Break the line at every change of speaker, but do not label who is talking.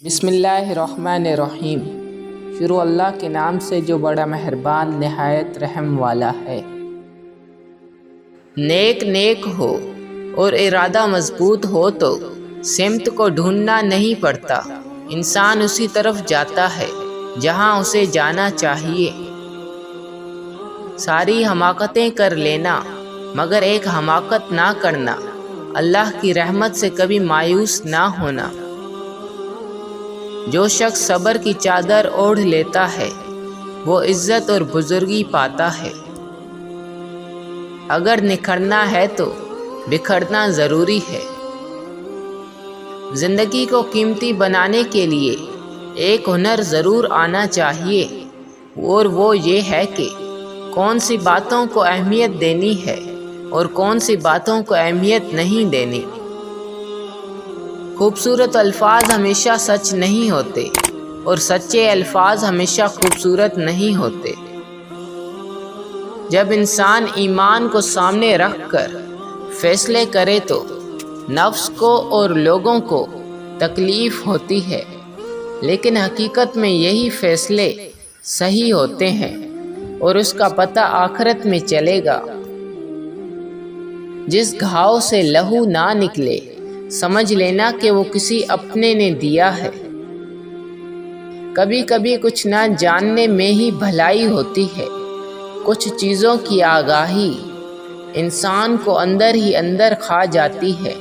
بسم اللہ الرحمن الرحیم۔ شروع اللہ کے نام سے جو بڑا مہربان نہایت رحم والا ہے۔ نیک ہو اور ارادہ مضبوط ہو تو سمت کو ڈھونڈنا نہیں پڑتا، انسان اسی طرف جاتا ہے جہاں اسے جانا چاہیے۔ ساری حماقتیں کر لینا مگر ایک حماقت نہ کرنا، اللہ کی رحمت سے کبھی مایوس نہ ہونا۔ جو شخص صبر کی چادر اوڑھ لیتا ہے وہ عزت اور بزرگی پاتا ہے۔ اگر نکھرنا ہے تو بکھرنا ضروری ہے۔ زندگی کو قیمتی بنانے کے لیے ایک ہنر ضرور آنا چاہیے، اور وہ یہ ہے کہ کون سی باتوں کو اہمیت دینی ہے اور کون سی باتوں کو اہمیت نہیں دینی۔ خوبصورت الفاظ ہمیشہ سچ نہیں ہوتے اور سچے الفاظ ہمیشہ خوبصورت نہیں ہوتے۔ جب انسان ایمان کو سامنے رکھ کر فیصلے کرے تو نفس کو اور لوگوں کو تکلیف ہوتی ہے، لیکن حقیقت میں یہی فیصلے صحیح ہوتے ہیں اور اس کا پتہ آخرت میں چلے گا۔ جس گھاؤ سے لہو نہ نکلے سمجھ لینا کہ وہ کسی اپنے نے دیا ہے۔ کبھی کبھی کچھ نہ جاننے میں ہی بھلائی ہوتی ہے۔ کچھ چیزوں کی آگاہی انسان کو اندر ہی اندر کھا جاتی ہے۔